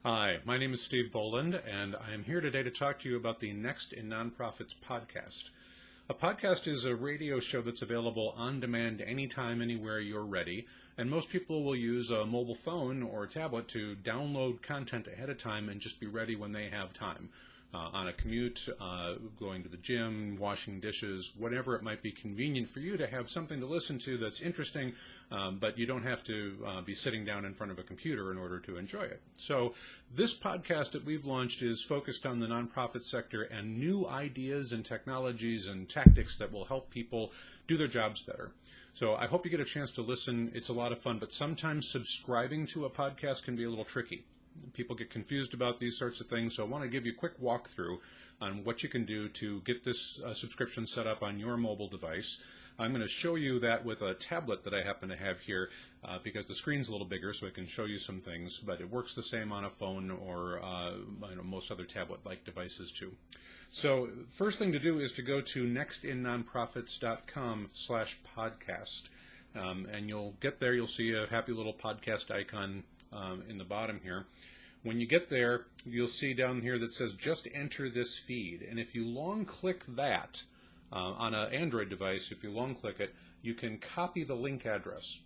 Hi, my name is Steve Boland, and I am here today to talk to you about the Next in Nonprofits podcast. A podcast is a radio show that's available on demand anytime, anywhere you're ready, and most people will use a mobile phone or a tablet to download content ahead of time and just be ready when they have time. On a commute, going to the gym, washing dishes, whatever it might be convenient for you to have something to listen to that's interesting, but you don't have to be sitting down in front of a computer in order to enjoy it. So this podcast that we've launched is focused on the nonprofit sector and new ideas and technologies and tactics that will help people do their jobs better. So I hope you get a chance to listen. It's a lot of fun, but sometimes subscribing to a podcast can be a little tricky. People get confused about these sorts of things, so I want to give you a quick walkthrough on what you can do to get this subscription set up on your mobile device. I'm going to show you that with a tablet that I happen to have here because the screen's a little bigger, so I can show you some things, but it works the same on a phone or most other tablet-like devices too. So first thing to do is to go to nextinnonprofits.com/podcast, and you'll get there. You'll see a happy little podcast icon in the bottom here. When you get there, you'll see down here that says just enter this feed, and if you long click that on an Android device, if you long click it, you can copy the link address.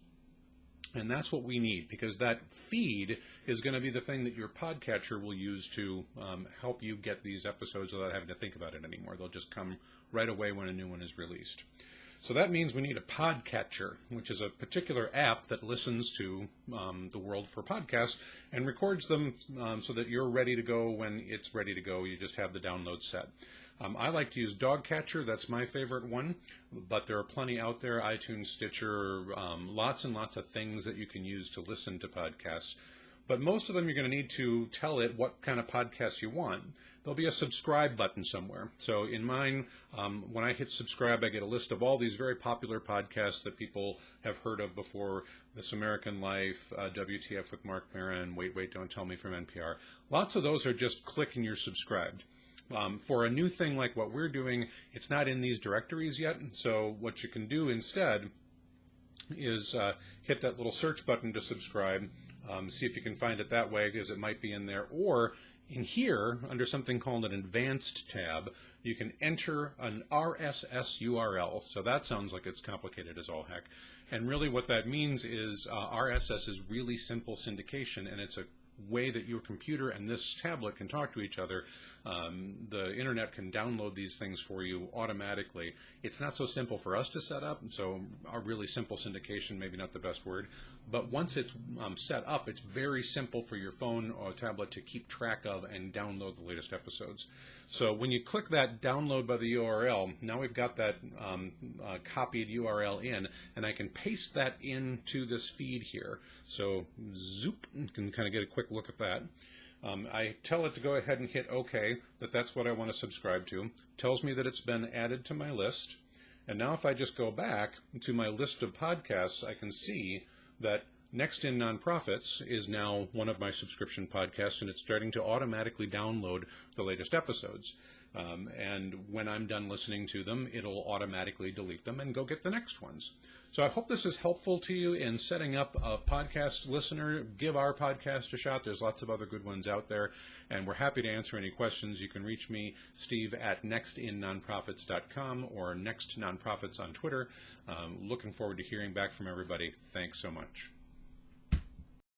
And that's what we need, because that feed is going to be the thing that your podcatcher will use to help you get these episodes without having to think about it anymore. They'll just come right away when a new one is released. So that means we need a podcatcher, which is a particular app that listens to the world for podcasts and records them so that you're ready to go when it's ready to go. You just have the download set. I like to use Dogcatcher. That's my favorite one, but there are plenty out there, iTunes, Stitcher, lots and lots of things that you can use to listen to podcasts. But most of them you're going to need to tell it what kind of podcasts you want. There'll be a subscribe button somewhere. So in mine, when I hit subscribe, I get a list of all these very popular podcasts that people have heard of before. This American Life, WTF with Mark Maron, Wait, Wait, Don't Tell Me from NPR. Lots of those are just click and you're subscribed. For a new thing like what we're doing, it's not in these directories yet. So what you can do instead is hit that little search button to subscribe. See if you can find it that way, because it might be in there. Or in here, under something called an advanced tab, you can enter an RSS URL. So that sounds like it's complicated as all heck. And really what that means is RSS is really simple syndication, and it's a way that your computer and this tablet can talk to each other. The internet can download these things for you automatically. It's not so simple for us to set up, so a really simple syndication, maybe not the best word, but once it's set up, it's very simple for your phone or tablet to keep track of and download the latest episodes. So when you click that download by the URL, now we've got that copied URL in, and I can paste that into this feed here. So zoop, you can kind of get a quick look at that. I tell it to go ahead and hit OK, that's what I want to subscribe to. Tells me that it's been added to my list. And now if I just go back to my list of podcasts, I can see that Next in Nonprofits is now one of my subscription podcasts, and it's starting to automatically download the latest episodes. And when I'm done listening to them, it'll automatically delete them and go get the next ones. So I hope this is helpful to you in setting up a podcast listener. Give our podcast a shot. There's lots of other good ones out there, and we're happy to answer any questions. You can reach me, Steve, at nextinnonprofits.com or Next Nonprofits on Twitter. Looking forward to hearing back from everybody. Thanks so much.